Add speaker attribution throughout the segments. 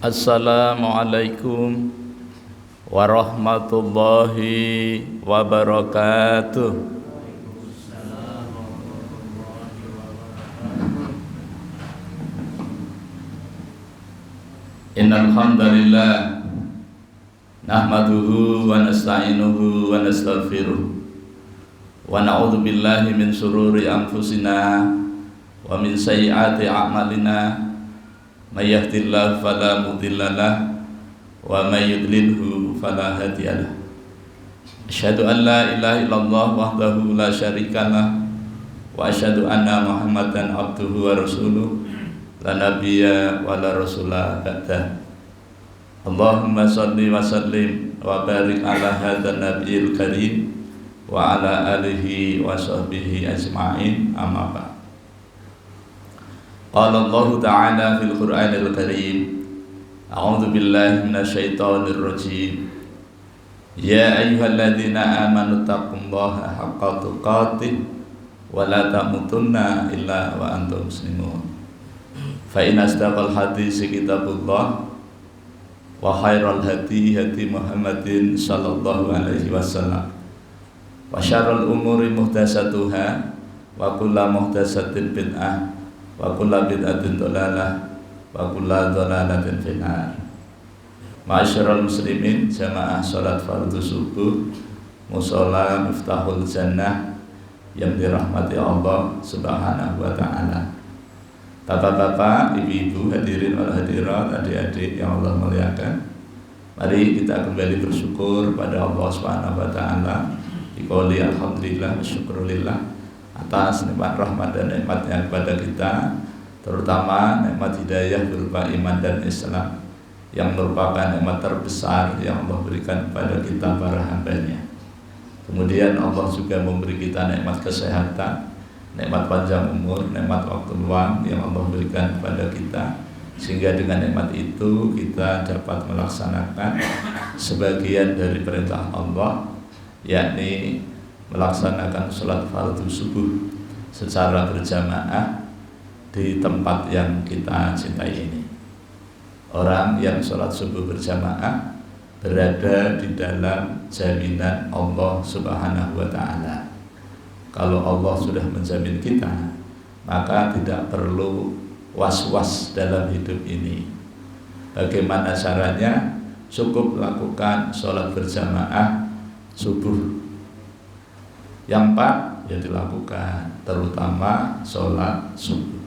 Speaker 1: Assalamualaikum warahmatullahi wabarakatuh. Innal hamdalillah nahmaduhu wa nasta'inuhu wa nastaghfiruh wa na'udzu billahi min shururi anfusina wa min sayyiati a'malina. May yahdihillahu fala mudilla lahu wa may yudlilhu fala hadiya lahu. Asyhadu an la ilaha illallah wahdahu la syarika lahu wa asyhadu anna Muhammadan abduhu wa rasuluh la nabiyya wa la rasula ba'da. Allahumma shalli wa sallim wa barik ala hadzal nabiyil karim wa ala alihi wa sahbihi ajma'in, amma ba'd. Qala Allah Ta'ala fil Qur'anil Karim, a'udzu billahi minasyaitonir rajim. Ya ayyuhalladzina amanu taqullaha haqqa tuqatih wa la tamutunna illa wa antum muslimun. Fa in asdaqal haditsi kitabullah wa khairal hadi hadi Muhammadin sallallahu alaihi wasallam wa syarrul umuri muhdatsatuha wa kullu muhdatsatin bid'ah wa kullu bid'atin dhalalah wa kullu dhalalatin finnar. Ma'asyiral muslimin, jamaah salat fardhu subuh mushola Miftahul Jannah yang dirahmati Allah Subhanahu wa taala. Bapak-bapak, ibu-ibu, hadirin wal hadirat, adik-adik yang Allah muliakan, mari kita kembali bersyukur pada Allah Subhanahu wa taala. Biqouli alhamdulillah wa syukrulillah atas nikmat rahmat dan nikmatnya kepada kita, terutama nikmat hidayah berupa iman dan Islam yang merupakan nikmat terbesar yang Allah berikan kepada kita para hambanya. Kemudian Allah juga memberi kita nikmat kesehatan, nikmat panjang umur, nikmat waktu luang yang Allah berikan kepada kita, sehingga dengan nikmat itu kita dapat melaksanakan sebagian dari perintah Allah, yakni melaksanakan sholat fardhu subuh secara berjamaah di tempat yang kita cintai ini. Orang yang sholat subuh berjamaah berada di dalam jaminan Allah Subhanahu wa ta'ala. Kalau Allah sudah menjamin kita, maka tidak perlu was-was dalam hidup ini. Bagaimana caranya? Cukup lakukan sholat berjamaah subuh. Yang 4 ya dilakukan, terutama sholat subuh.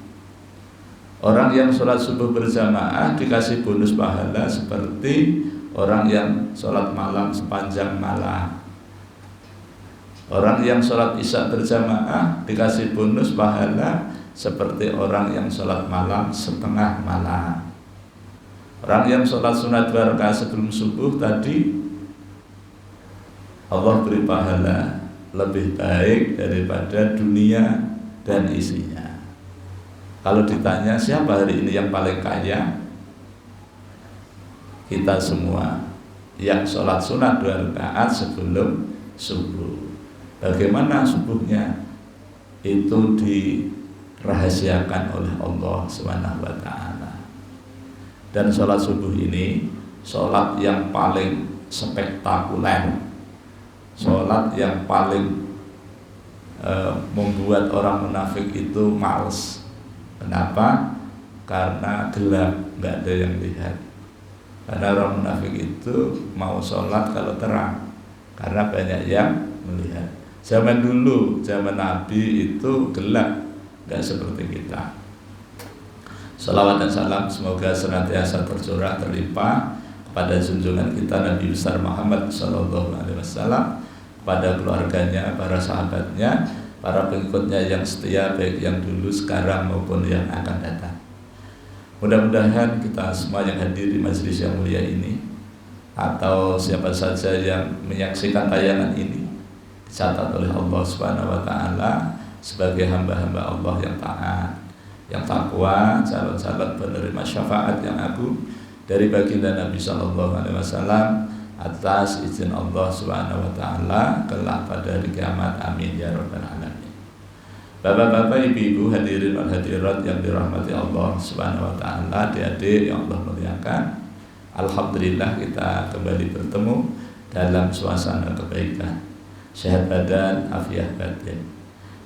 Speaker 1: Orang yang sholat subuh berjamaah dikasih bonus pahala seperti orang yang sholat malam sepanjang malam. Orang yang sholat isya berjamaah dikasih bonus pahala seperti orang yang sholat malam setengah malam. Orang yang sholat sunat 2 rakaat sebelum subuh tadi, Allah beri pahala lebih baik daripada dunia dan isinya. Kalau ditanya siapa hari ini yang paling kaya, kita semua yang sholat sunat 2 rakaat sebelum subuh. Bagaimana subuhnya? Itu dirahasiakan oleh Allah Subhanahu wa ta'ala. Dan sholat subuh ini sholat yang paling spektakuler, sholat yang paling membuat orang munafik itu males. Kenapa? Karena gelap, nggak ada yang lihat. Karena orang munafik itu mau sholat kalau terang, karena banyak yang melihat. Zaman dulu, zaman Nabi itu gelap, nggak seperti kita. Salawat dan salam semoga senantiasa tercurah terlimpah kepada junjungan kita Nabi besar Muhammad SAW, kepada keluarganya, para sahabatnya, para pengikutnya yang setia, baik yang dulu, sekarang maupun yang akan datang. Mudah-mudahan kita semua yang hadir di majelis yang mulia ini, atau siapa saja yang menyaksikan tayangan ini, dicatat oleh Allah Subhanahu wa ta'ala sebagai hamba-hamba Allah yang taat, yang takwa, calon-calon penerima syafaat yang agung dari baginda Nabi SAW atas izin Allah Subhanahu wa ta'ala kelak pada hari kiamat. Amin ya rabbal alamin. Bapak-bapak, ibu-ibu, hadirin wal hadirat yang dirahmati Allah Subhanahu wa ta'ala, adik-adik yang Allah muliakan, Alhamdulillah kita kembali bertemu dalam suasana kebaikan, sehat badan, afiah batin.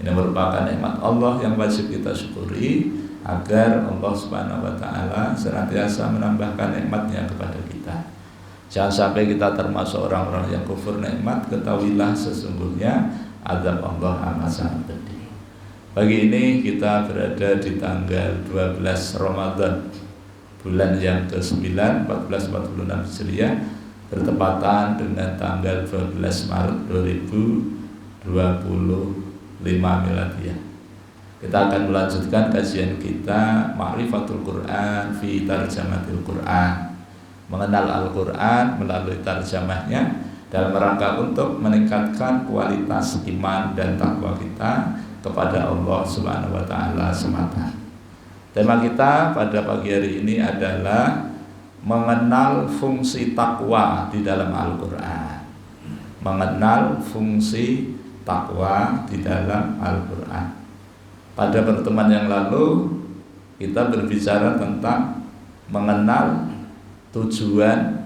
Speaker 1: Ini merupakan nikmat Allah yang wajib kita syukuri, agar Allah Subhanahu wa taala senantiasa menambahkan nikmatnya kepada kita. Jangan sampai kita termasuk orang-orang yang kufur nikmat. Ketahuilah sesungguhnya azab Allah amat sangat pedih. Pagi ini kita berada di tanggal 12 Ramadan, bulan yang ke-9 1446 Hijriah, bertepatan dengan tanggal 12 Maret 2025 Miladiyah. Kita akan melanjutkan kajian kita Ma'rifatul Quran fi Tarjamatil Quran, mengenal Al-Quran melalui tarjamahnya, dalam rangka untuk meningkatkan kualitas iman dan takwa kita kepada Allah Subhanahu wa taala semata. Tema kita pada pagi hari ini adalah mengenal fungsi takwa di dalam Al-Quran. Mengenal fungsi takwa di dalam Al-Quran. Pada pertemuan yang lalu kita berbicara tentang mengenal tujuan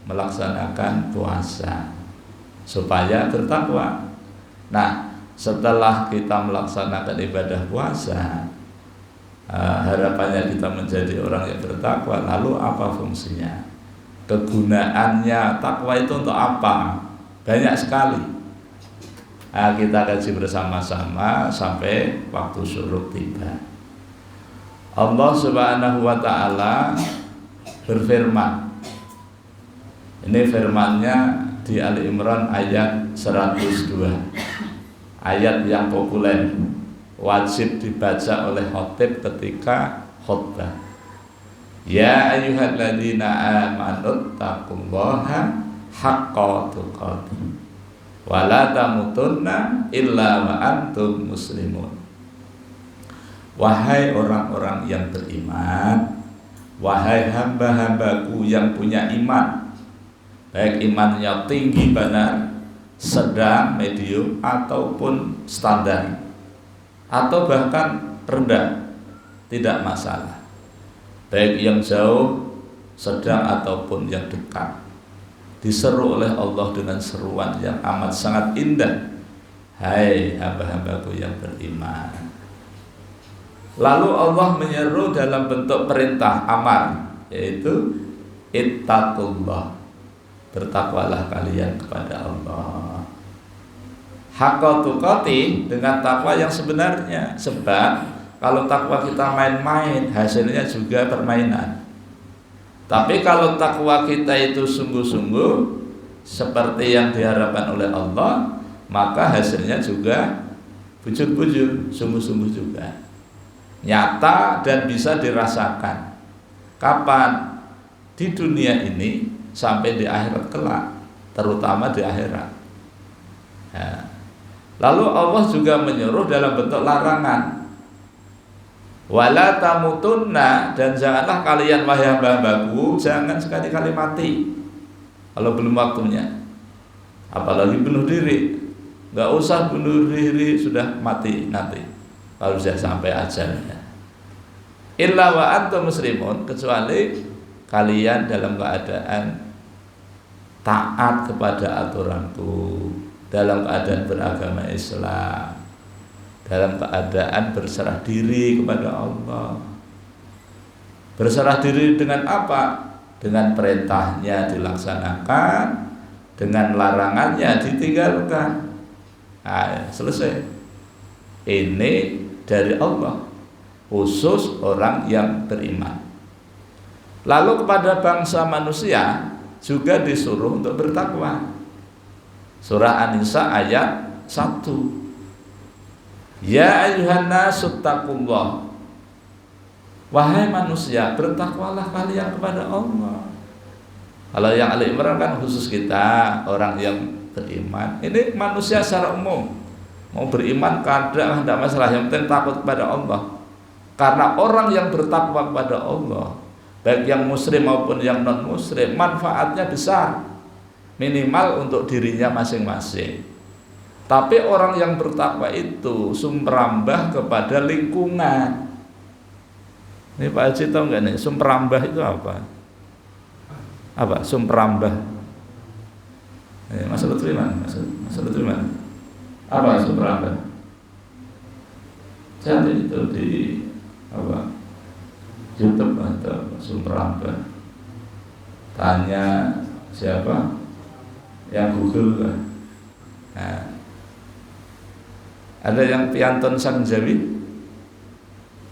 Speaker 1: melaksanakan puasa supaya bertakwa. Nah, setelah kita melaksanakan ibadah puasa, harapannya kita menjadi orang yang bertakwa. Lalu apa fungsinya? Kegunaannya takwa itu untuk apa? Banyak sekali. Kita kaji bersama-sama sampai waktu syuruk tiba. Allah Subhanahu wa taala berfirman. Ini firman-Nya di Ali Imran ayat 102. Ayat yang populer, wajib dibaca oleh khatib ketika khutbah. Ya ayyuhalladzina amanu taqullaha haqqa tuqatih wa la tamutunna illa wa antum muslimun. Wahai orang-orang yang beriman, wahai hamba-hambaku yang punya iman, baik imannya tinggi benar, sedang, medium, ataupun standar, atau bahkan rendah, tidak masalah, baik yang jauh, sedang, ataupun yang dekat, diseru oleh Allah dengan seruan yang amat sangat indah. Hai hamba-hambaku yang beriman. Lalu Allah menyeru dalam bentuk perintah amar, yaitu ittaqullah, bertakwalah kalian kepada Allah. Haqqa tuqatih, dengan takwa yang sebenarnya. Sebab kalau takwa kita main-main, hasilnya juga permainan. Tapi kalau takwa kita itu sungguh-sungguh seperti yang diharapkan oleh Allah, maka hasilnya juga bujur-bujur, sungguh-sungguh juga, nyata dan bisa dirasakan. Kapan? Di dunia ini sampai di akhirat kelak, terutama di akhirat. Lalu Allah juga menyuruh dalam bentuk larangan. Wala tamutunna, dan janganlah kalian wahai hamba-hambaku, jangan sekali-kali mati kalau belum waktunya. Apalagi bunuh diri. Enggak usah bunuh diri, sudah mati nanti kalau sudah sampai ajalnya. Illa wa antum muslimun, kecuali kalian dalam keadaan taat kepada aturanku, dalam keadaan beragama Islam, dalam keadaan berserah diri kepada Allah. Berserah diri dengan apa? Dengan perintahnya dilaksanakan, dengan larangannya ditinggalkan. Selesai. Ini dari Allah, khusus orang yang beriman. Lalu kepada bangsa manusia juga disuruh untuk bertakwa. Surah An-Nisa ayat 1. Ya ayyuhan nasu taqullah, wahai manusia, bertakwalah kalian kepada Allah. Kalau yang Ali Imran kan khusus kita, orang yang beriman. Ini manusia secara umum, mau beriman kadang tidak masalah, yang penting takut kepada Allah. Karena orang yang bertakwa kepada Allah, baik yang muslim maupun yang non muslim, manfaatnya besar, minimal untuk dirinya masing-masing. Tapi orang yang bertakwa itu sumberambah kepada lingkungan. Ini Pak Haji tahu nggak nih, sumberambah itu apa? Apa? Sumperambah. Mas Lutfi mana? Mas Lutfi mana? Apa Sumperambah? Cari itu di apa? YouTube atau Sumperambah. Tanya siapa? Yang Google lah. Nah, ada yang Pianton Sanjawi?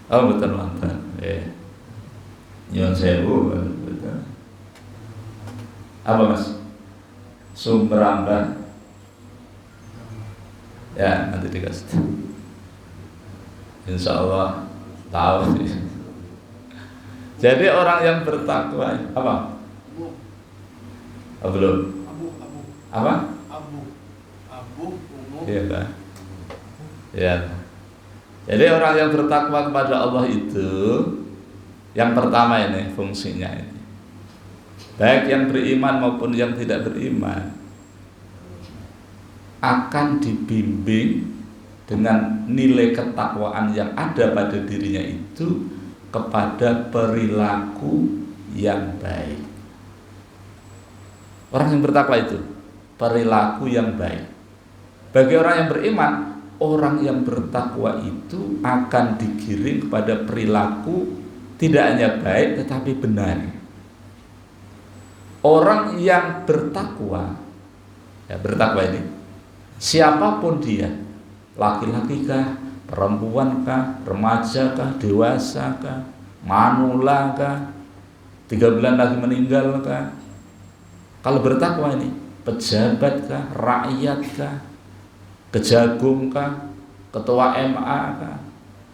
Speaker 1: Oh betul nonton. Nyon sewu betul. Apa Mas? Sumperambah. Ya nanti dikasih. Insya Allah tahu. Jadi orang yang bertakwa apa? Oh, belum. Apa? Abu. Iya kan? Ya. Jadi orang yang bertakwa kepada Allah itu yang pertama ini fungsinya ini. Baik yang beriman maupun yang tidak beriman akan dibimbing dengan nilai ketakwaan yang ada pada dirinya itu kepada perilaku yang baik. Orang yang bertakwa itu perilaku yang baik. Bagi orang yang beriman, orang yang bertakwa itu akan digiring kepada perilaku tidak hanya baik tetapi benar. Orang yang bertakwa, ya bertakwa ini siapapun dia, laki-laki kah, perempuan kah, remaja kah, dewasa kah, manula kah, 3 bulan lagi meninggal kah, kalau bertakwa ini pejabat kah, rakyat kah, kejagung kah, ketua MA kah,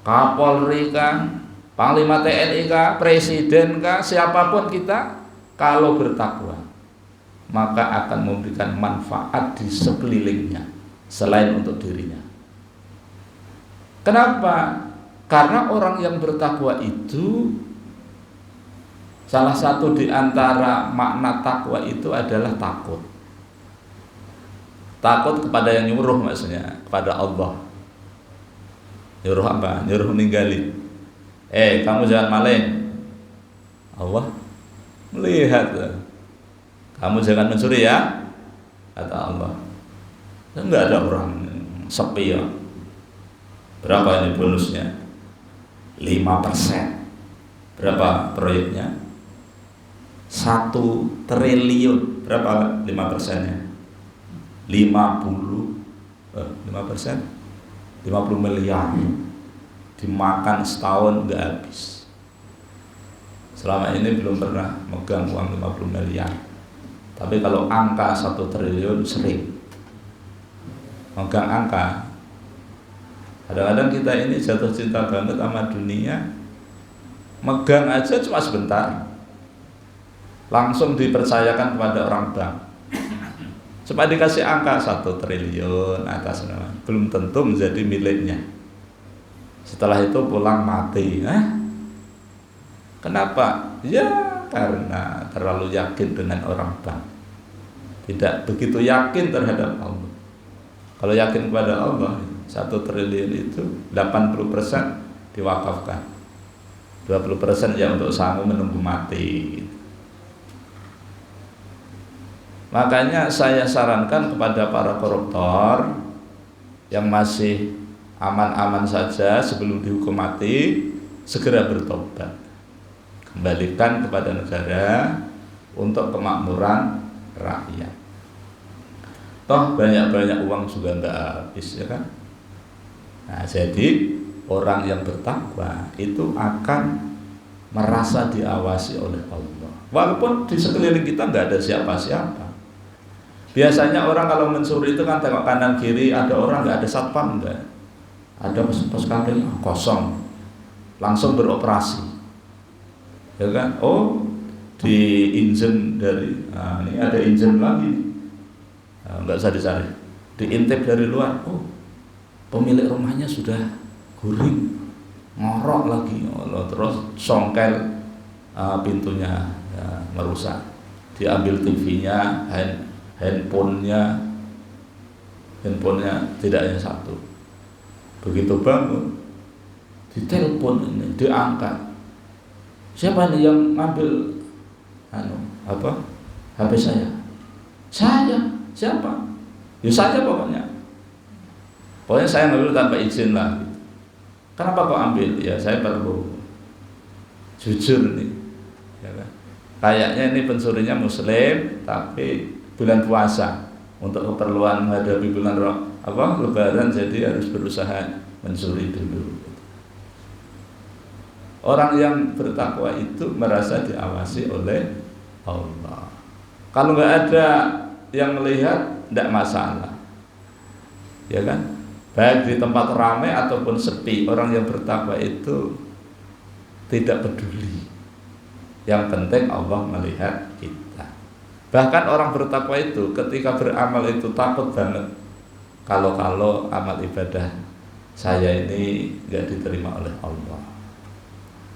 Speaker 1: Kapolri kah, Panglima TNI kah, presiden kah, siapapun kita, kalau bertakwa maka akan memberikan manfaat di sekelilingnya selain untuk dirinya. Kenapa? Karena orang yang bertakwa itu salah satu di antara makna takwa itu adalah takut. Takut kepada yang nyuruh, maksudnya kepada Allah. Nyuruh apa? Nyuruh ninggalin. Kamu jangan maling. Allah melihat. Kamu jangan mencuri ya, kata Allah. Enggak ada orang sepi ya. Berapa ini bonusnya? 5%. Berapa proyeknya? 1 triliun. Berapa 5%-nya? 5%. 50 miliar. Dimakan setahun nggak habis. Selama ini belum pernah megang uang 50 miliar. Tapi kalau angka 1 triliun sering megang angka. Kadang-kadang kita ini jatuh cinta banget sama dunia, megang aja cuma sebentar, langsung dipercayakan kepada orang bank. Cuma dikasih angka 1 triliun atas nama, belum tentu menjadi miliknya. Setelah itu pulang mati. Kenapa? Ya karena terlalu yakin dengan orang bank, tidak begitu yakin terhadap Allah. Kalau yakin kepada Allah, 1 triliun itu 80% diwakafkan, 20% ya untuk sanggup menunggu mati. Makanya saya sarankan kepada para koruptor yang masih aman-aman saja sebelum dihukum mati, segera bertobat, kembalikan kepada negara untuk kemakmuran rakyat. Toh banyak-banyak uang juga nggak habis, ya kan? Nah, jadi orang yang bertakwa itu akan merasa diawasi oleh Allah, walaupun di sekeliling kita nggak ada siapa-siapa. Biasanya orang kalau mencuri itu kan tengok kanan kiri, ada orang, nggak ada satpam, enggak. Ada pos kamling kosong, langsung beroperasi, ya kan? Oh, di engine dari, ini ada engine lagi, nggak usah dicari, diintip dari luar. Oh, pemilik rumahnya sudah guring, ngorok lagi, terus songkel pintunya ya, merusak, diambil TV-nya, handphonenya tidak hanya 1. Begitu bangun, ditelepon ini, diangkat. Siapa nih yang ngambil HP saya. Saya? Siapa? Ya saya pokoknya. Pokoknya saya ngambil tanpa izin lah. Kenapa kok ambil? Ya saya perlu. Jujur nih. Ya kan? Kayaknya ini pencurinya muslim, tapi bulan puasa untuk keperluan menghadapi bulan Lebaran, jadi harus berusaha mencuri dulu. Orang yang bertakwa itu merasa diawasi oleh Allah. Kalau nggak ada yang melihat, tidak masalah, ya kan? Baik di tempat ramai ataupun sepi, orang yang bertakwa itu tidak peduli. Yang penting Allah melihat kita. Bahkan orang bertakwa itu ketika beramal itu takut banget. Kalau amal ibadah saya ini nggak diterima oleh Allah.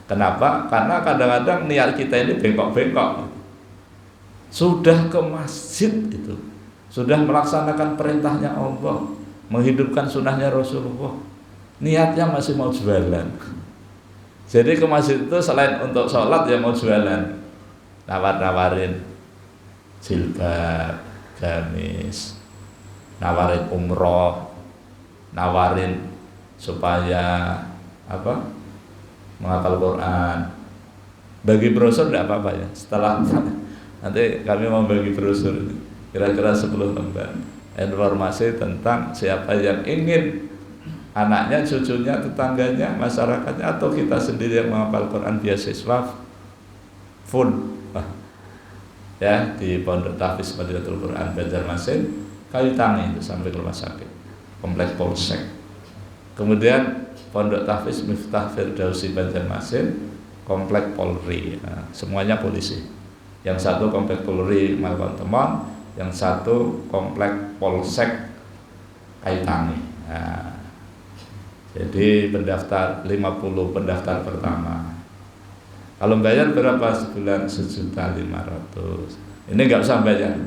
Speaker 1: Kenapa? Karena kadang-kadang niat kita ini bengkok-bengkok. Sudah ke masjid itu, sudah melaksanakan perintahnya Allah, menghidupkan sunnahnya Rasulullah, niatnya masih mau jualan. Jadi ke masjid itu selain untuk sholat ya mau jualan, nawar-nawarin jilbab, gamis, nawarin umroh, nawarin supaya menghafal Quran. Bagi brosur tidak apa-apa ya. Setelah nanti kami mau bagi brosur kira-kira 10 lembar informasi tentang siapa yang ingin anaknya, cucunya, tetangganya, masyarakatnya atau kita sendiri yang menghafal Quran beasiswa full ya di Pondok Tahfiz Madinatul Quran Banjarmasin, Kayu Tangi itu sampai ke rumah sakit Komplek Polsek. Kemudian Pondok Tahfiz Miftah Firdausi Banjarmasin, Komplek Polri. Nah, semuanya polisi. Yang satu Komplek Polri Malkon Temon, yang satu Komplek Polsek Kayu Tangi. Nah, jadi pendaftar 50 pendaftar pertama. Kalau bayar berapa sebulan? 1.500.000. Ini nggak usah bayar,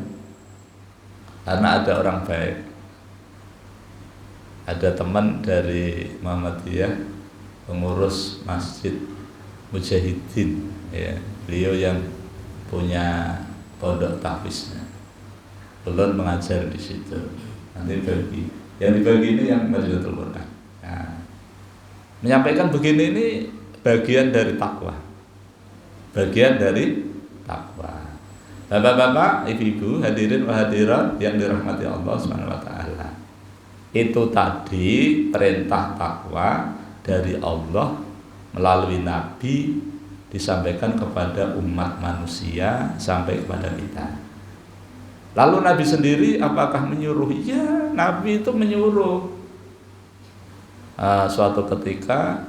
Speaker 1: karena ada orang baik. Ada teman dari Muhammadiyah, pengurus Masjid Mujahidin, ya, beliau yang punya pondok tahfiznya, belum mengajar di situ. Nanti bagi, yang dibagi ini yang Madinatul Quran. Nah, menyampaikan begini ini bagian dari takwa, bagian dari takwa. Bapak-bapak, ibu-ibu, hadirin wa hadirat yang dirahmati Allah Subhanahu wa taala. Itu tadi perintah takwa dari Allah melalui Nabi disampaikan kepada umat manusia sampai kepada kita. Lalu Nabi sendiri apakah menyuruh? Ya, Nabi itu menyuruh. Suatu ketika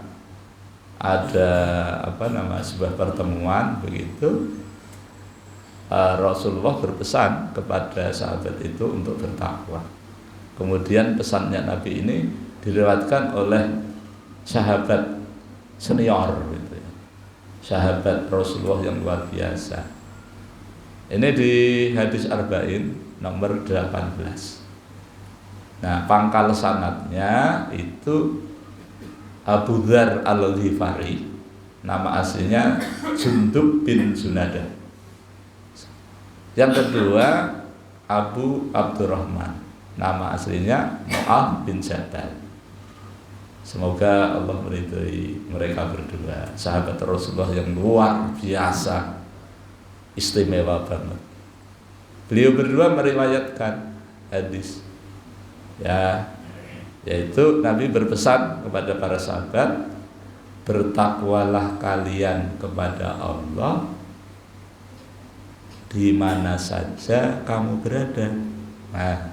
Speaker 1: ada sebuah pertemuan begitu, Rasulullah berpesan kepada sahabat itu untuk bertakwa. Kemudian pesannya Nabi ini diriwayatkan oleh sahabat senior gitu ya. Sahabat Rasulullah yang luar biasa. Ini di hadis Arba'in nomor 18. Nah, pangkal sanadnya itu Abu Dzar Al-Ghifari, nama aslinya Jundub bin Junadah. Yang kedua Abu Abdurrahman, nama aslinya Mu'adh bin Jabal. Semoga Allah meridhai mereka berdua, sahabat Rasulullah yang luar biasa, istimewa banget. Beliau berdua meriwayatkan hadis, ya, yaitu Nabi berpesan kepada para sahabat, bertakwalah kalian kepada Allah di mana saja kamu berada. Nah,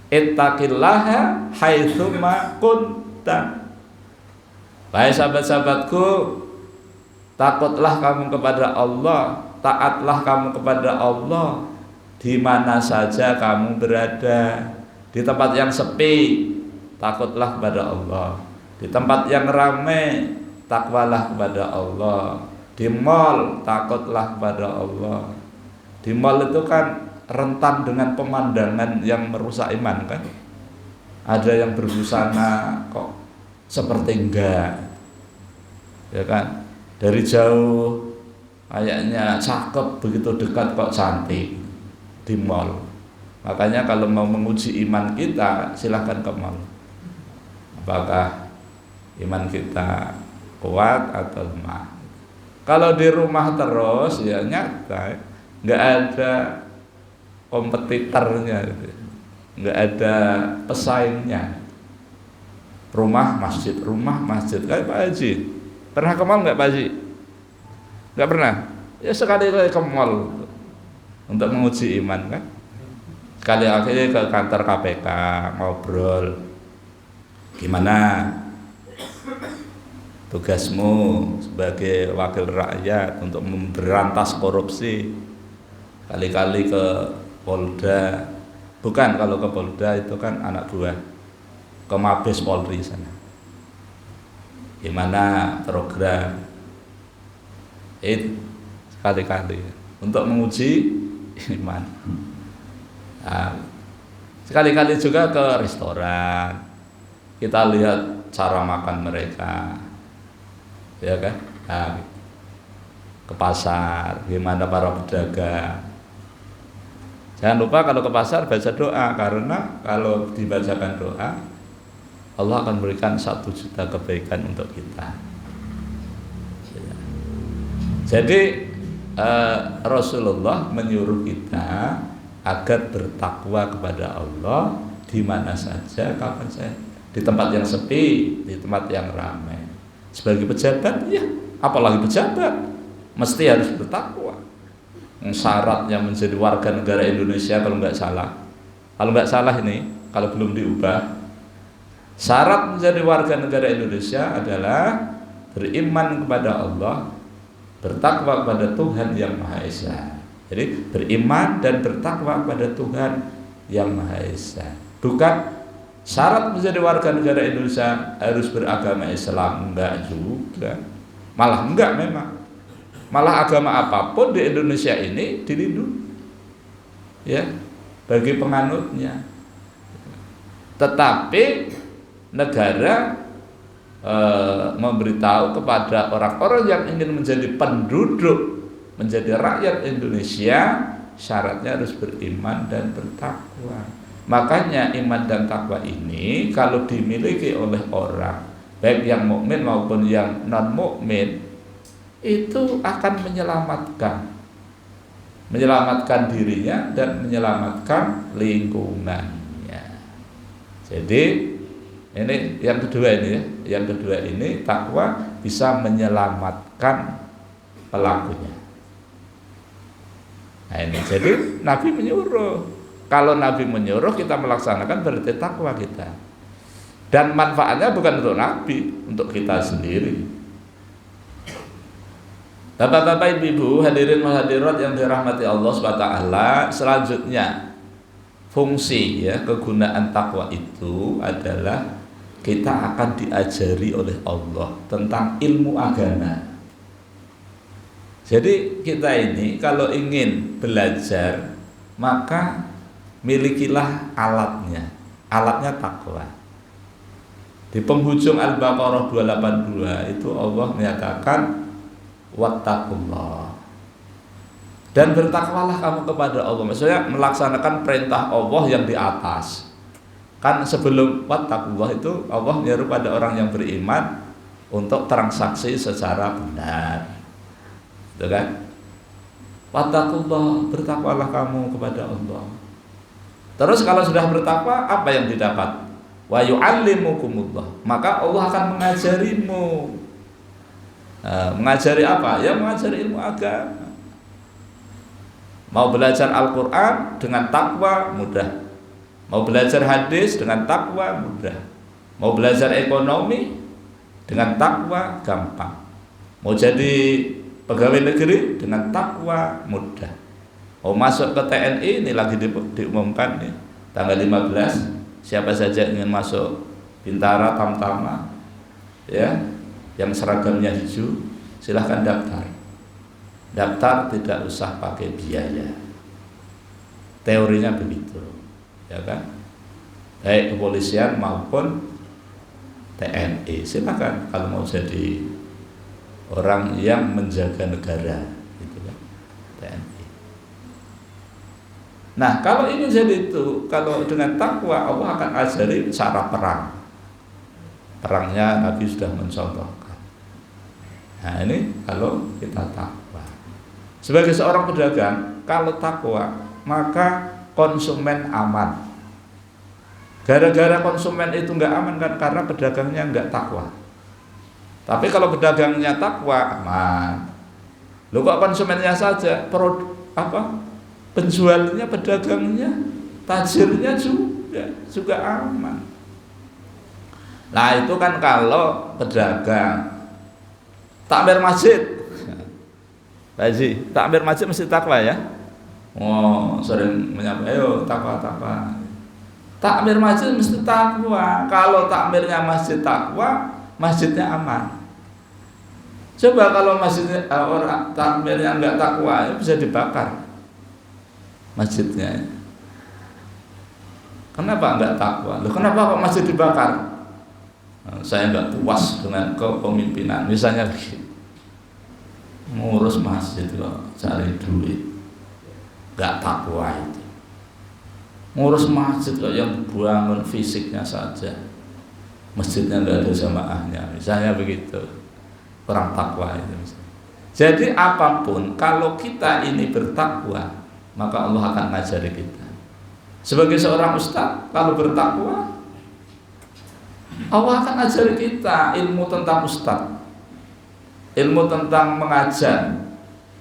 Speaker 1: ittaqillaha haitsuma kunta. Wahai sahabat-sahabatku, takutlah kamu kepada Allah, taatlah kamu kepada Allah di mana saja kamu berada. Di tempat yang sepi, takutlah kepada Allah. Di tempat yang ramai, takwalah kepada Allah. Di mall, takutlah kepada Allah. Di mall itu kan rentan dengan pemandangan yang merusak iman kan. Ada yang berbusana kok seperti enggak, ya kan, dari jauh kayaknya cakep, begitu dekat kok cantik di mall. Makanya kalau mau menguji iman kita, silahkan ke mall. Apakah iman kita kuat atau lemah? Kalau di rumah terus ya nyata, nggak ada kompetitornya, nggak ada pesaingnya. Rumah masjid kayak Pak Haji. Pernah ke mall nggak Pak Haji? Nggak pernah. Ya sekali-kali ke mall untuk menguji iman kan. Sekali akhirnya ke kantor KPK ngobrol. Gimana tugasmu sebagai wakil rakyat untuk memberantas korupsi? Kali-kali ke Polda. Bukan, kalau ke Polda itu kan anak buah, ke Mabes Polri sana. Gimana program? Itu sekali-kali untuk menguji iman. Nah, sekali-kali juga ke restoran, kita lihat cara makan mereka, ya kan? Nah, ke pasar, gimana para pedagang. Jangan lupa kalau ke pasar baca doa, karena kalau dibacakan doa, Allah akan berikan 1 juta kebaikan untuk kita. Jadi Rasulullah menyuruh kita agar bertakwa kepada Allah di mana saja, kapan saja, di tempat yang sepi, di tempat yang ramai. Sebagai pejabat, ya, apalagi pejabat, mesti harus bertakwa. Syaratnya menjadi warga negara Indonesia kalau nggak salah ini, kalau belum diubah, syarat menjadi warga negara Indonesia adalah beriman kepada Allah, bertakwa kepada Tuhan yang Maha Esa. Jadi beriman dan bertakwa kepada Tuhan yang Maha Esa. Bukan syarat menjadi warga negara Indonesia harus beragama Islam, enggak juga. Malah enggak memang. Malah agama apapun di Indonesia ini dilindungi, ya, bagi penganutnya. Tetapi negara memberitahu kepada orang-orang yang ingin menjadi penduduk, menjadi rakyat Indonesia, syaratnya harus beriman dan bertakwa. Makanya iman dan takwa ini kalau dimiliki oleh orang, baik yang mukmin maupun yang non mukmin, itu akan menyelamatkan dirinya dan menyelamatkan lingkungannya. Jadi ini yang kedua ini, ya. Yang kedua ini takwa bisa menyelamatkan pelakunya. Nah ini, jadi Nabi menyuruh. Kalau Nabi menyuruh kita melaksanakan, berarti takwa kita. Dan manfaatnya bukan untuk Nabi, untuk kita sendiri. Bapak-bapak, ibu-ibu, hadirin hadirat yang dirahmati Allah SWT, selanjutnya fungsi, ya, kegunaan takwa itu adalah kita akan diajari oleh Allah tentang ilmu agama. Jadi kita ini kalau ingin belajar, maka milikilah alatnya takwa. Di penghujung Al-Baqarah 282 itu Allah menyatakan wattaqullah, dan bertakwalah kamu kepada Allah. Maksudnya melaksanakan perintah Allah yang di atas. Kan sebelum wattaqullah itu Allah menyeru pada orang yang beriman untuk transaksi secara benar, gitu kan? Wattaqullah, bertakwalah kamu kepada Allah. Terus kalau sudah bertakwa, apa yang didapat? Wa yu'allimukumullah, maka Allah akan mengajarimu. Mengajari apa? Ya mengajari ilmu agama. Mau belajar Al-Quran dengan takwa mudah. Mau belajar hadis dengan takwa mudah. Mau belajar ekonomi dengan takwa gampang. Mau jadi pegawai negeri dengan takwa mudah. Mau masuk ke TNI, ini lagi diumumkan nih, tanggal 15. Siapa saja ingin masuk Bintara, Tamtama, ya, yang seragamnya hijau, silahkan daftar. Daftar tidak usah pakai biaya. Teorinya begitu, ya kan? Baik kepolisian maupun TNI, silakan kalau mau jadi orang yang menjaga negara, TNI. Nah, kalau ingin jadi itu, kalau dengan takwa Allah akan ajari cara perang. Perangnya Nabi sudah mencontohkan. Nah, ini kalau kita takwa. Sebagai seorang pedagang, kalau takwa, maka konsumen aman. Gara-gara konsumen itu nggak aman kan karena pedagangnya nggak takwa. Tapi kalau pedagangnya takwa, aman. Loh kok konsumennya saja, penjualnya, pedagangnya, tajirnya juga aman. Nah itu kan kalau pedagang. Takmir masjid, Pak Haji, takmir masjid mesti takwa ya. Oh sering menyampaikan, ayo takwa. Takmir masjid mesti takwa. Kalau takmirnya masjid takwa, masjidnya aman. Coba kalau masjidnya orang takmirnya enggak takwa, ya bisa dibakar masjidnya. Kenapa enggak takwa? Loh, kenapa kok masjid dibakar? Nah, saya enggak puas dengan kepemimpinan. Misalnya begini, ngurus masjid kok cari duit, enggak takwa itu. Ngurus masjid kok yang bangun fisiknya saja, masjidnya enggak ada jamaahnya. Misalnya begitu, kurang takwa itu. Jadi apapun, kalau kita ini bertakwa, maka Allah akan ngajari kita. Sebagai seorang ustaz, kalau bertakwa, Allah akan ajari kita ilmu tentang ustaz, ilmu tentang mengajar,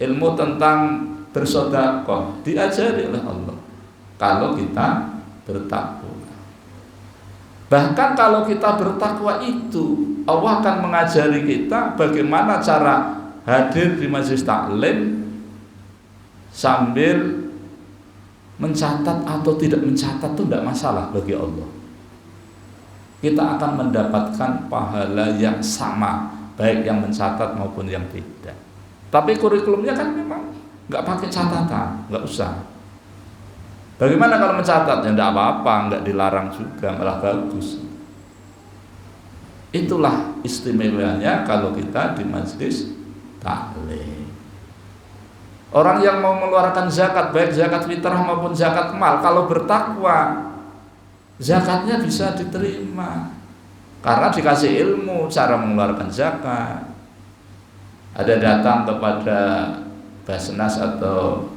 Speaker 1: ilmu tentang bersedekah, diajari oleh Allah kalau kita bertakwa. Bahkan kalau kita bertakwa itu, Allah akan mengajari kita bagaimana cara hadir di majelis taklim sambil mencatat atau tidak mencatat itu tidak masalah bagi Allah. Kita akan mendapatkan pahala yang sama, baik yang mencatat maupun yang tidak. Tapi kurikulumnya kan memang nggak pakai catatan, nggak usah. Bagaimana kalau mencatat? Ya tidak apa-apa, nggak dilarang juga, malah bagus. Itulah istimewanya kalau kita di majelis taklim. Orang yang mau mengeluarkan zakat, baik zakat fitrah maupun zakat mal, kalau bertakwa, zakatnya bisa diterima karena dikasih ilmu cara mengeluarkan zakat. Ada datang kepada Basnas atau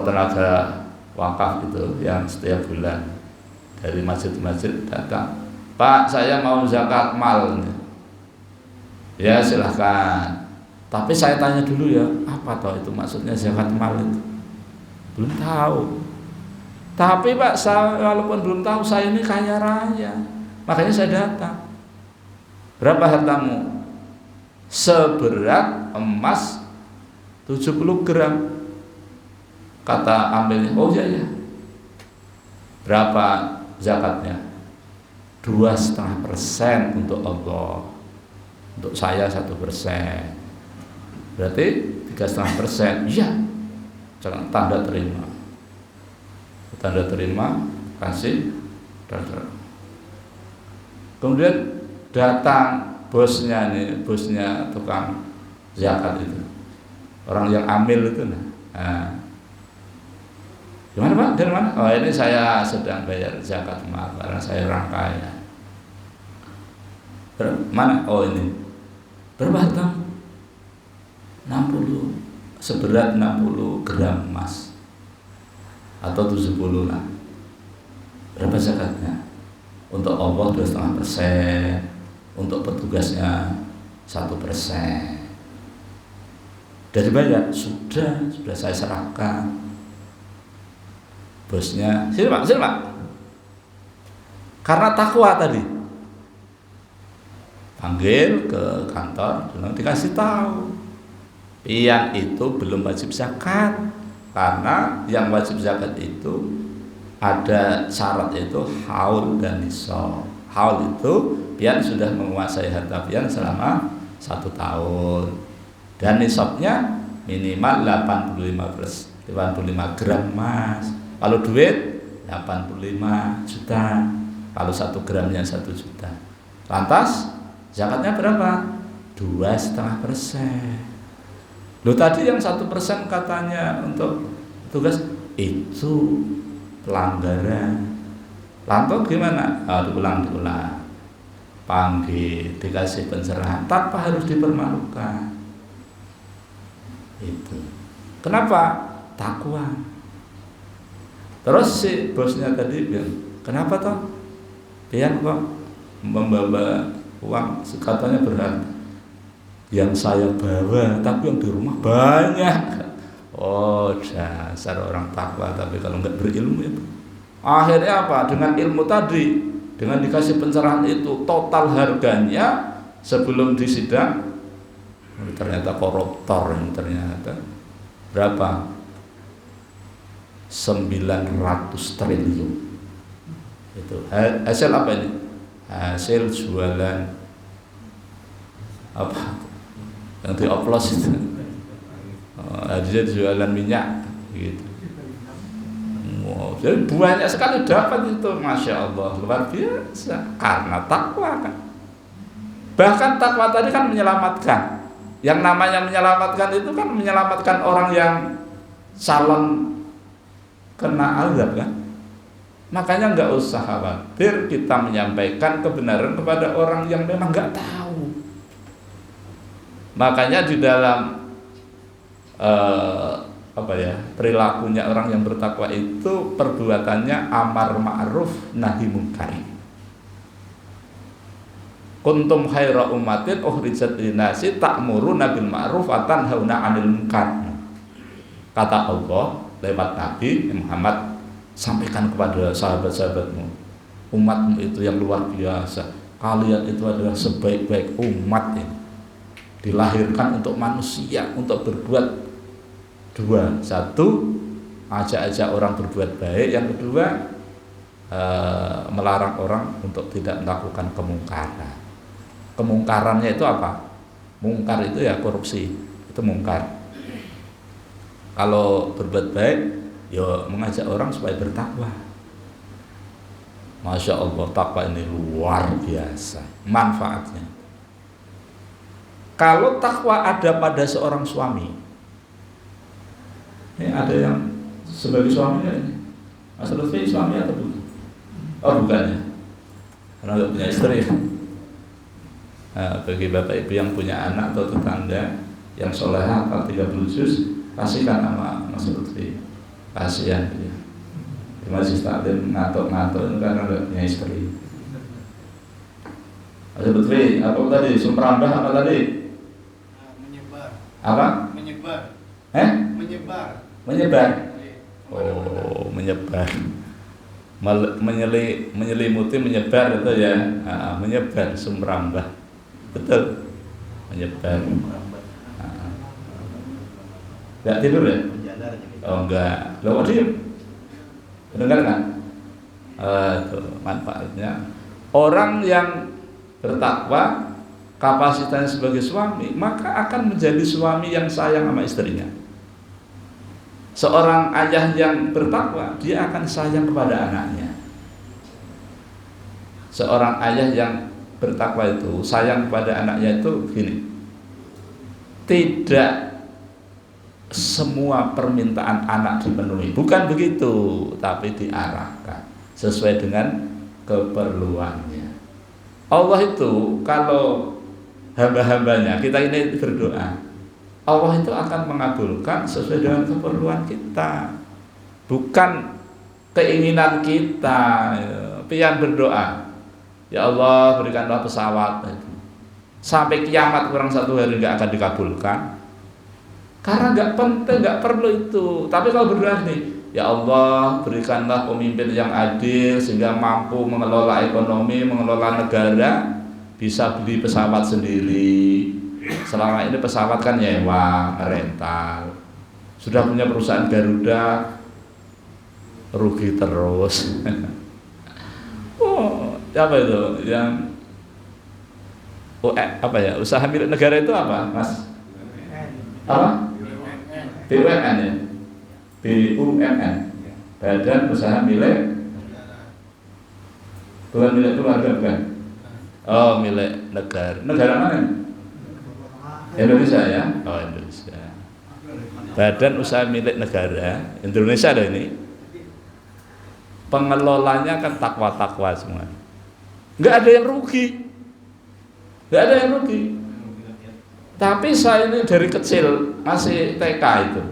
Speaker 1: tenaga wakaf gitu yang setiap bulan dari masjid-masjid datang, Pak, saya mau zakat mal. Ya silahkan. Tapi saya tanya dulu ya, apa toh itu maksudnya zakat mal itu? Belum tahu. Tapi Pak, saya walaupun belum tahu, saya ini kaya raya, makanya saya datang. Berapa hartamu? Seberat emas 70 gram. Kata ambilnya, oh iya. Berapa zakatnya? 2,5% untuk Allah. Untuk saya 1%. Berarti 3,5%. Iya. Jangan tanda terima. Tanda terima, kasih, tanda. Kemudian datang bosnya nih, bosnya tukang zakat itu, orang yang amil itu. Nah, gimana Pak? Dari mana? Oh ini saya sedang bayar zakat mal karena saya orang kaya. Mana? Oh ini. Berapa harta? 60, seberat 60 gram emas. Atau 70 lah. Berapa zakatnya? Untuk Allah 2,5%, untuk petugasnya 1%. Dari bayar sudah saya serahkan. Bosnya, sini Pak. Karena takwa tadi. Panggil ke kantor, dikasih tahu. Pian itu belum wajib zakat. Karena yang wajib zakat itu ada syarat, itu haul dan nisab. Haul itu pian sudah menguasai harta pian selama 1 tahun, dan nisabnya minimal 85 gram emas. Kalau duit 85 juta, kalau 1 gramnya 1 juta. Lantas zakatnya berapa? 2,5%. Loh tadi yang 1% katanya untuk tugas itu pelanggaran. Lantas gimana? Diulang. Panggil, dikasih pencerahan tanpa harus dipermalukan. Itu. Kenapa? Takwa. Terus si bosnya tadi bilang, kenapa toh? Pian kok membawa uang katanya berat. Yang saya bawa, tapi yang di rumah banyak. Oh, dasar orang takwa, tapi kalau nggak berilmu itu. Akhirnya apa? Dengan ilmu tadi, dengan dikasih pencerahan itu, total harganya sebelum disidang ternyata koruptor yang ternyata berapa? 900 triliun. Itu hasil apa ini? Hasil jualan apa? Yang dioplos itu. Dia jualan minyak gitu. Wow, jadi banyak sekali dapat itu, masya Allah, luar biasa karena takwa kan. Bahkan takwa tadi kan menyelamatkan. Yang namanya menyelamatkan itu kan menyelamatkan orang yang calon kena azab kan. Makanya nggak usah khawatir kita menyampaikan kebenaran kepada orang yang memang nggak tahu. Makanya di dalam perilakunya orang yang bertakwa itu perbuatannya amar ma'ruf nahi munkar. Kuntum khaira ummatin ukhrijat linnasi ta'muruna bil ma'ruf wa tanhauna 'anil munkar. Kata Allah lewat Nabi Muhammad, sampaikan kepada sahabat-sahabatmu, umatmu itu yang luar biasa. Kalian itu adalah sebaik-baik umat ini. Dilahirkan untuk manusia, untuk berbuat dua. Satu, ajak-ajak orang berbuat baik. Yang kedua, melarang orang untuk tidak melakukan kemungkaran. Kemungkarannya itu apa? Mungkar itu ya korupsi, itu mungkar. Kalau berbuat baik, ya mengajak orang supaya bertakwa. Masya Allah, takwa ini luar biasa manfaatnya. Kalau takwa ada pada seorang suami, ini ada yang sebagai suaminya ini, Mas Lutfi suami atau bukan? Oh bukan ya, karena nggak punya istri. Nah, bagi bapak ibu yang punya anak atau tetangga yang soleh hafal 30 juz, kasihkan nama Mas Lutfi. Kasihan dia. Di majlis taklim ngatok-ngatok karena nggak punya istri. Mas Lutfi, apa tadi? Sumrambah apa tadi?
Speaker 2: Menyebar.
Speaker 1: Apa?
Speaker 2: Menyebar. Menyebar.
Speaker 1: Menyebar. Oh, menyebar. Menyelimuti, menyebar itu ya. Menyebar, sumrambah. Betul. Menyebar. Enggak tidur ya? Oh enggak. Loh, diem. Dengar kan? Itu manfaatnya. Orang yang bertakwa, kapasitasnya sebagai suami, maka akan menjadi suami yang sayang sama istrinya. Seorang ayah yang bertakwa, dia akan sayang kepada anaknya. Seorang ayah yang bertakwa itu sayang kepada anaknya itu gini. Tidak semua permintaan anak dipenuhi, bukan begitu, tapi diarahkan sesuai dengan keperluannya. Allah itu kalau hamba-hambanya, kita ini berdoa, Allah itu akan mengabulkan sesuai dengan keperluan kita, bukan keinginan kita. Pian berdoa, ya Allah berikanlah pesawat, sampai kiamat kurang 1 hari nggak akan dikabulkan, karena nggak penting, nggak perlu itu. Tapi kalau berdoa nih, ya Allah berikanlah pemimpin yang adil sehingga mampu mengelola ekonomi, mengelola negara, bisa beli pesawat sendiri. Selama ini pesawat kan nyewa, rental. Sudah punya perusahaan Garuda, rugi terus. Oh, apa itu? Yang apa ya? Usaha milik negara itu apa, Mas? Apa? BUMN ya? BUMN, Badan Usaha Milik, bukan milik keluarga, bukan? Oh, milik negara. Negara mana? Indonesia ya? Oh, Indonesia. badan usaha milik negara Indonesia loh ini, pengelolanya kan takwa-takwa semua, nggak ada yang rugi, nggak ada yang rugi. Tapi saya ini dari kecil masih TK itu,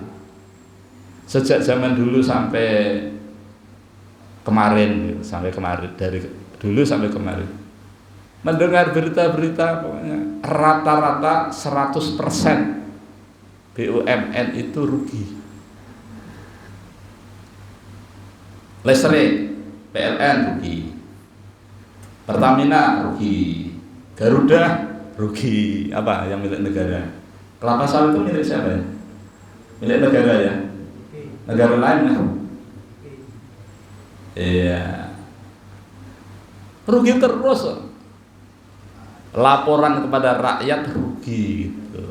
Speaker 1: sejak zaman dulu sampai kemarin, dari dulu sampai kemarin, mendengar berita-berita pokoknya rata-rata 100% BUMN itu rugi. Listrik, PLN rugi, Pertamina rugi, Garuda rugi. Apa yang milik negara? Kelapa sawit itu milik siapa ya? Milik negara ya? Negara lain ya? Iya. Rugi terus. Laporan kepada rakyat rugi gitu.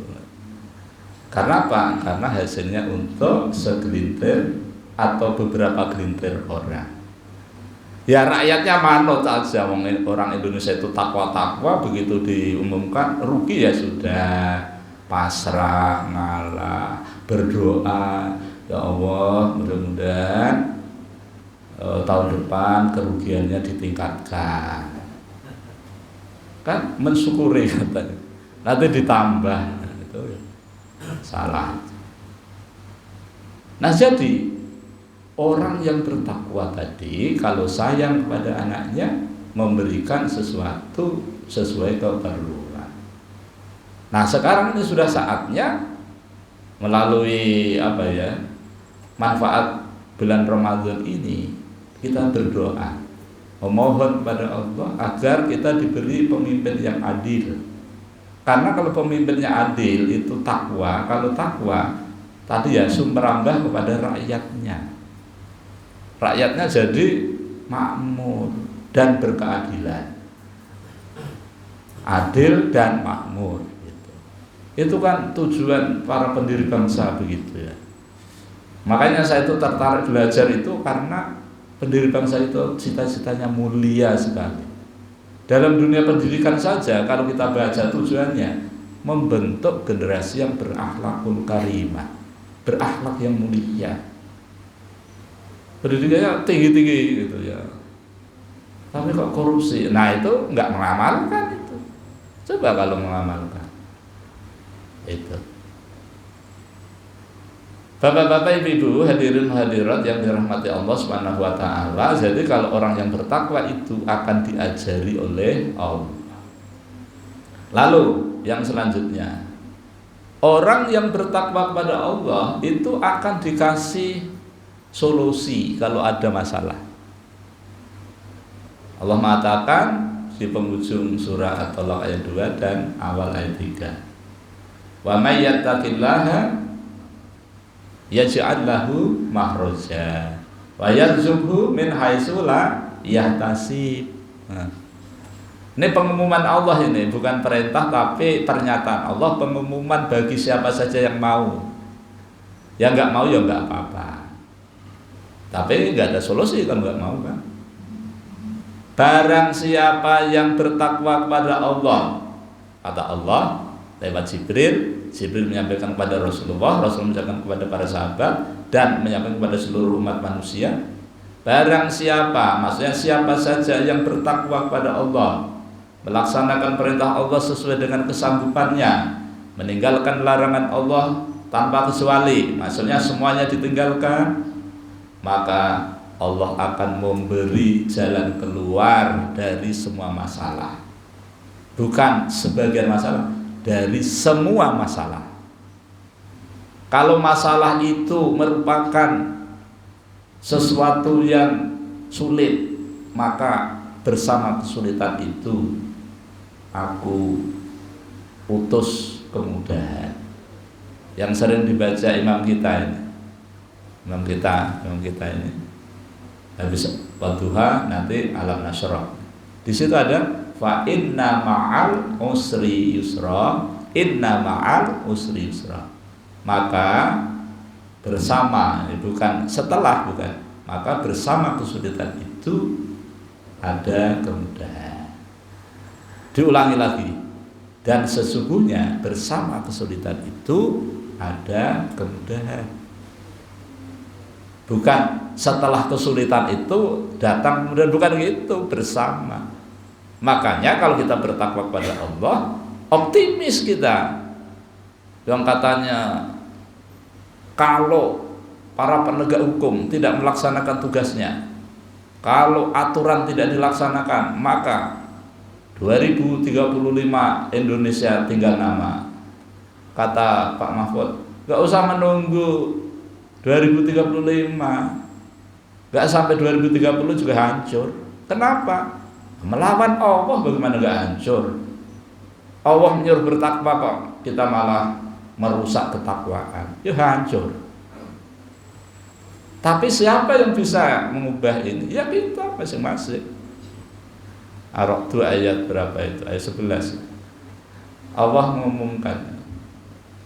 Speaker 1: Karena apa? Karena hasilnya untuk segelintir atau beberapa gelintir orang. Ya rakyatnya manut aja, orang Indonesia itu takwa-takwa, begitu diumumkan rugi ya sudah, pasrah, ngalah, berdoa, ya Allah mudah-mudahan tahun depan kerugiannya ditingkatkan. Kan mensyukuri katanya. Nanti ditambah, itu salah. Nah jadi orang yang bertakwa tadi kalau sayang kepada anaknya memberikan sesuatu sesuai keperluan. Nah sekarang ini sudah saatnya melalui manfaat bulan Ramadan ini kita berdoa memohon kepada Allah agar kita diberi pemimpin yang adil. Karena kalau pemimpinnya adil itu takwa, kalau takwa tadi ya merambah kepada rakyatnya. Rakyatnya jadi makmur dan berkeadilan, adil dan makmur gitu. Itu kan tujuan para pendiri bangsa begitu ya. Makanya saya itu tertarik belajar itu karena pendiri bangsa itu cita-citanya mulia sekali. Dalam dunia pendidikan saja kalau kita baca tujuannya membentuk generasi yang berakhlakul karimah, berakhlak yang mulia. Pendidikannya tinggi-tinggi gitu ya, tapi kok korupsi. Nah itu nggak mengamalkan itu. Coba kalau mengamalkan itu. Bapak-bapak, ibu-ibu, hadirin hadirat yang dirahmati Allah Subhanahu wa taala. Jadi kalau orang yang bertakwa itu akan diajari oleh Allah. Lalu yang selanjutnya, orang yang bertakwa kepada Allah itu akan dikasih solusi kalau ada masalah. Allah mengatakan di penghujung surah At-Talaq ayat 2 dan awal ayat 3. Wa may yattaqillaha yaj'al lahu makhraja wa yarzuqhu min haitsu la yahtasib. Ini pengumuman Allah, ini bukan perintah tapi pernyataan Allah, pengumuman bagi siapa saja yang mau. Yang nggak mau ya nggak apa-apa. Tapi nggak ada solusi kalau nggak mau kan. Barang siapa yang bertakwa kepada Allah, kata Allah lewat Jibril menyampaikan kepada Rasulullah, Rasul menyampaikan kepada para sahabat dan menyampaikan kepada seluruh umat manusia. Barang siapa, maksudnya siapa saja yang bertakwa kepada Allah, melaksanakan perintah Allah sesuai dengan kesanggupannya, meninggalkan larangan Allah tanpa kecuali, maksudnya semuanya ditinggalkan, maka Allah akan memberi jalan keluar dari semua masalah. Bukan sebagian masalah, dari semua masalah. Kalau masalah itu merupakan sesuatu yang sulit, maka bersama kesulitan itu aku utus kemudahan. Yang sering dibaca imam kita ini, imam kita ini habis wadduha nanti alam nasyrah. Di situ ada fa inna ma'al usri yusra, inna ma'al usri yusra. Maka bersama, bukan setelah, bukan. Maka bersama kesulitan itu ada kemudahan. Diulangi lagi. Dan sesungguhnya bersama kesulitan itu ada kemudahan. Bukan setelah kesulitan itu datang kemudian, bukan gitu, bersama. Makanya kalau kita bertakwa kepada Allah, optimis kita. Yang katanya kalau para penegak hukum tidak melaksanakan tugasnya, kalau aturan tidak dilaksanakan, maka 2035 Indonesia tinggal nama. Kata Pak Mahfud, gak usah menunggu 2035, gak sampai 2030 juga hancur. Kenapa? Melawan Allah bagaimana gak hancur? Allah menyuruh bertakwa kok, kita malah merusak ketakwaan, ya hancur. Tapi siapa yang bisa mengubah ini? Ya kita masing-masing. Ar-Ra'd ayat berapa itu? Ayat 11. Allah mengumumkan,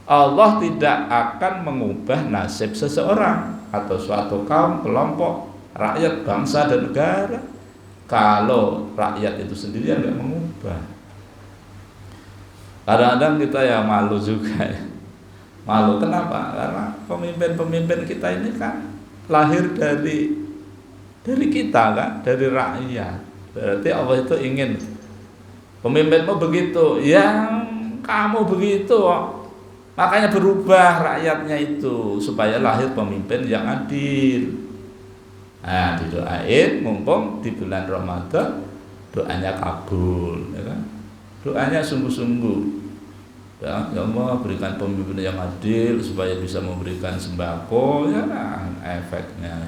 Speaker 1: Allah tidak akan mengubah nasib seseorang atau suatu kaum, kelompok, rakyat, bangsa dan negara kalau rakyat itu sendiri yang nggak mengubah. Kadang-kadang kita ya malu juga ya. Malu kenapa? Karena pemimpin-pemimpin kita ini kan lahir dari kita kan, dari rakyat. Berarti Allah itu ingin pemimpinmu begitu, yang kamu begitu, makanya berubah rakyatnya itu supaya lahir pemimpin yang adil. Nah, didoain mumpung di bulan Ramadan doanya kabul, ya kan? Doanya sungguh-sungguh. Ya Allah, berikan pemimpin yang adil supaya bisa memberikan sembako, ya kan, efeknya.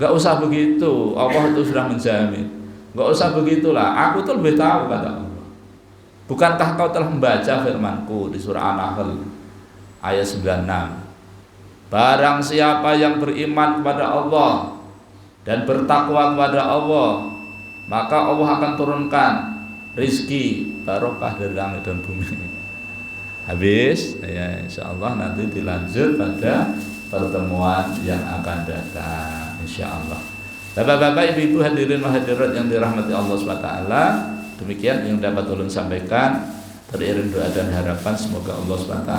Speaker 1: Gak usah begitu, Allah itu sudah menjamin. Gak usah begitulah, aku tuh lebih tahu, kata Allah. Bukankah kau telah membaca firmanku di surah An-Nahl ayat 96? Barang siapa yang beriman kepada Allah dan bertakwa kepada Allah, maka Allah akan turunkan rizki barokah dari langit dan bumi. Habis ya, insyaallah nanti dilanjut pada pertemuan yang akan datang, insyaallah. Bapak-bapak, ibu-ibu, hadirin wa hadirat yang dirahmati Allah SWT, demikian yang dapat ulun sampaikan. Teriring doa dan harapan semoga Allah SWT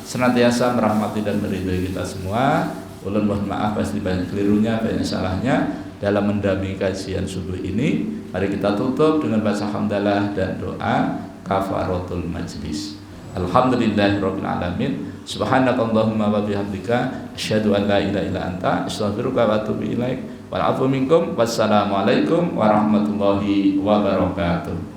Speaker 1: senantiasa merahmati dan meridhai kita semua. Ulun mohon maaf pasti banyak kelirunya, banyak salahnya dalam mendampingi kajian subuh ini. Mari kita tutup dengan baca hamdalah dan doa kafaratul majlis. Alhamdulillahirabbil alamin. Subhanakallahumma wa bihamdika asyhadu an la ilaha illa anta astaghfiruka wa atubu ilaik. Wal afu minkum. Wassalamualaikum warahmatullahi wabarakatuh.